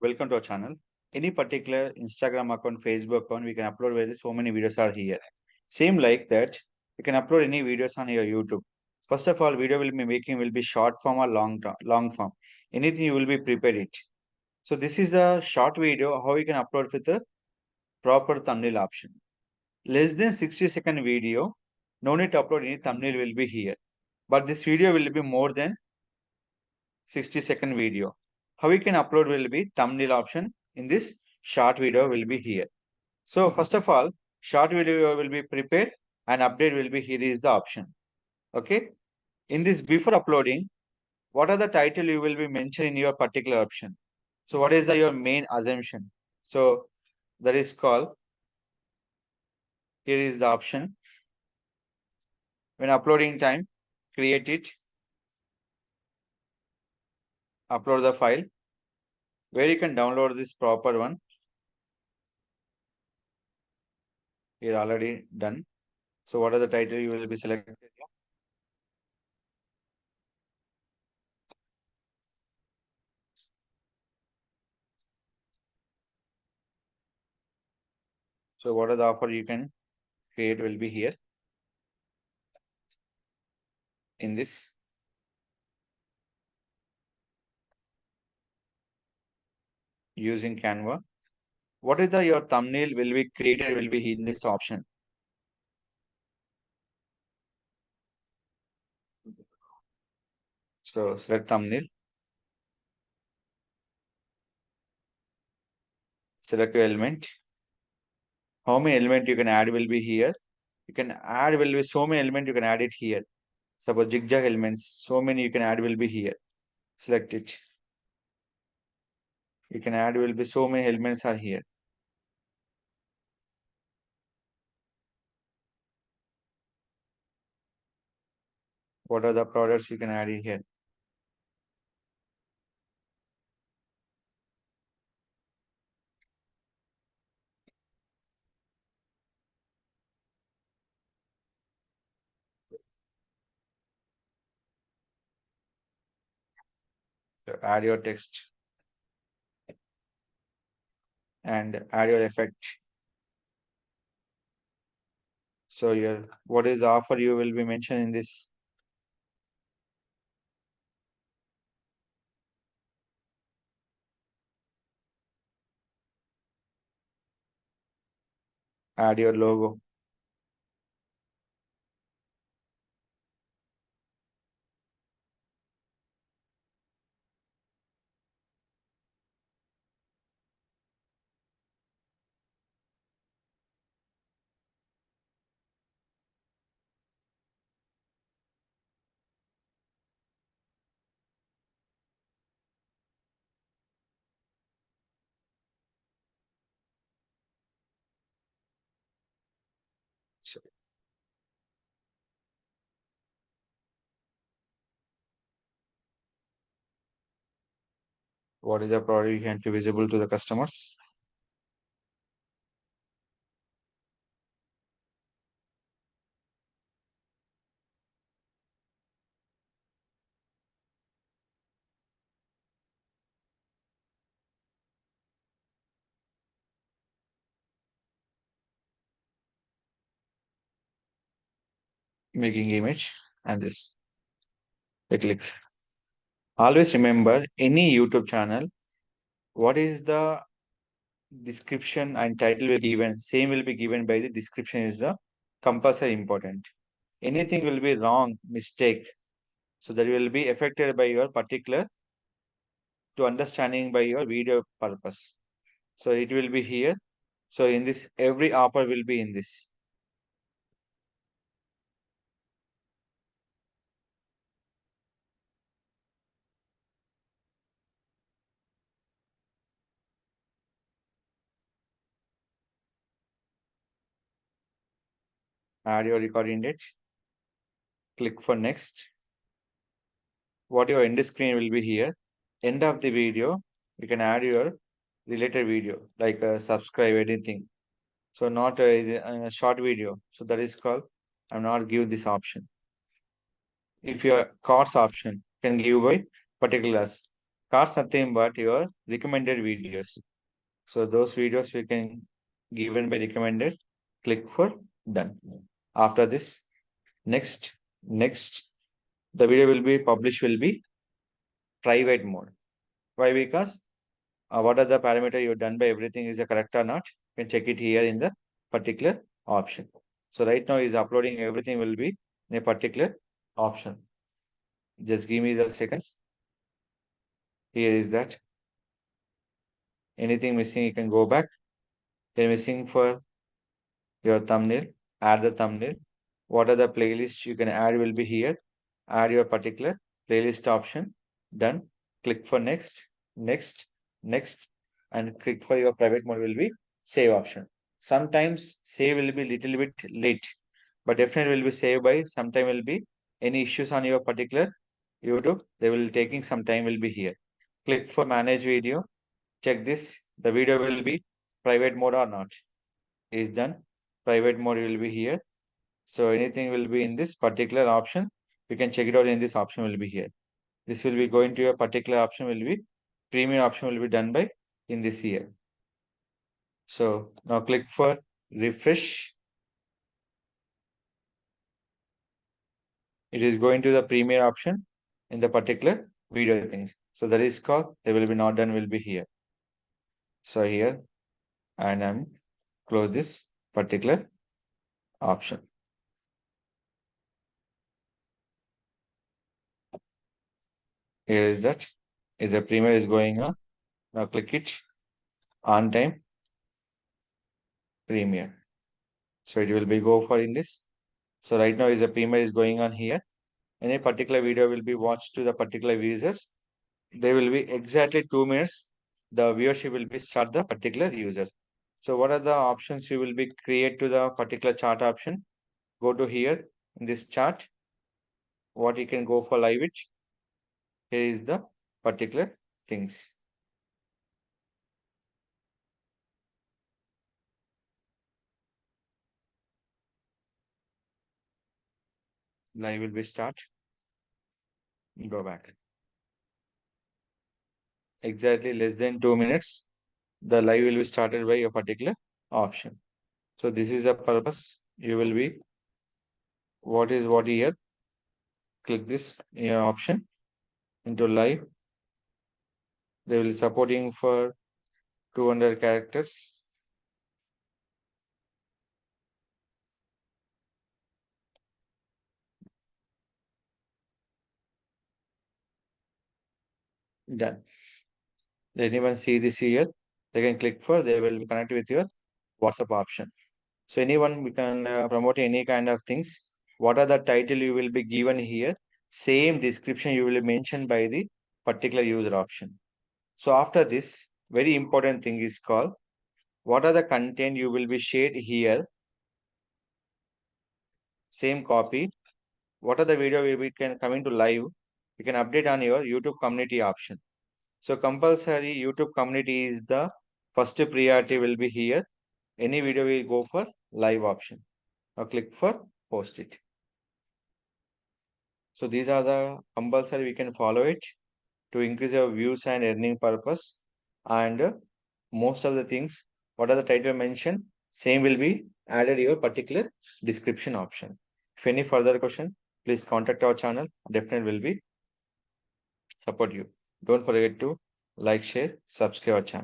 Welcome to our channel. Any particular Instagram account, Facebook account, we can upload where so many videos are here. Same like that, you can upload any videos on your YouTube. First of all, video will be making will be short form or long form. Anything you will be prepared it. So this is the short video how you can upload with the proper thumbnail option. Less than 60-second video, no need to upload any thumbnail will be here. But this video will be more than 60-second video. How we can upload will be thumbnail option in this short video will be here. So first of all, short video will be prepared and update will be here is the option. Okay. In this before uploading, what are the title you will be mentioned in your particular option? So what is your main assumption? So that is called, here is the option. When uploading time, create it, upload the file, where you can download this proper one. Here already done. So what are the title you will be selected? So what are the offer you can create will be here in this. Using Canva. What is the your thumbnail will be created will be in this option. So select thumbnail. Select your element. How many element you can add will be here. You can add will be so many element you can add it here. Suppose zigzag elements, so many you can add will be here. Select it. You can add will be so many elements are here. What are the products you can add in here? So add your text and add your effect. So your what is the offer you will be mentioned in this? Add your logo. So what is the product you can be visible to the customers? Making image and this. Click. Always remember any YouTube channel, what is the description and title will be given, same will be given by the description is the compulsory important. Anything will be wrong, mistake. So that will be affected by your particular to understanding by your video purpose. So it will be here. So in this, every offer will be in this. Add your recording date. Click for next. What your end screen will be here. End of the video, you can add your related video like subscribe anything. So not a short video. So that is called, I'm not give this option. If your cards option can give by particulars. cards nothing but your recommended videos. So those videos we can given by recommended. Click for done. After this, next, the video will be published will be private mode. Why? Because what are the parameter you've done by everything is correct or not? You can check it here in the particular option. So right now is uploading everything will be in a particular option. Just give me the seconds. Here is that. Anything missing, you can go back. You're missing for your thumbnail, add the thumbnail. What are the playlists you can add will be here. Add your particular playlist option. Done. Click for next, and click for your private mode will be save option. Sometimes save will be little bit late, but definitely will be saved by sometime will be any issues on your particular YouTube. They will taking some time will be here. Click for manage video. Check this. The video will be private mode or not. Is done. Private mode will be here. So anything will be in this particular option. You can check it out in this option will be here. This will be going to your particular option will be premium option will be done by in this year. So now click for refresh. It is going to the premium option in the particular video things. So that is called they will be not done will be here. So here and I'm close this particular option. Here is that. Is the premium is going on. Now click it on time premium. So it will be go for in this. So right now is a premium is going on here. Any particular video will be watched to the particular users. They will be exactly 2 minutes. The viewership will be start the particular user. So what are the options you will be create to the particular chart option? Go to here in this chart. What you can go for live it. Here is the particular things. Live will be start. Go back. Exactly less than 2 minutes. The live will be started by a particular option. So this is the purpose. You will be what is what here. Click this option into live. They will be supporting for 200 characters. Done. Anyone see this here? They can click for, they will connect with your WhatsApp option. So anyone we can promote any kind of things. What are the title you will be given here? Same description you will mention by the particular user option. So after this, very important thing is called, what are the content you will be shared here? Same copy. What are the video we can come into live? You can update on your YouTube community option. So compulsory YouTube community is the first priority will be here. Any video will go for live option. Now click for post it. So these are the compulsory we can follow it to increase your views and earning purpose. And most of the things, what are the title mentioned, same will be added your particular description option. If any further question, please contact our channel. Definitely will be support you. Don't forget to like, share, subscribe our channel.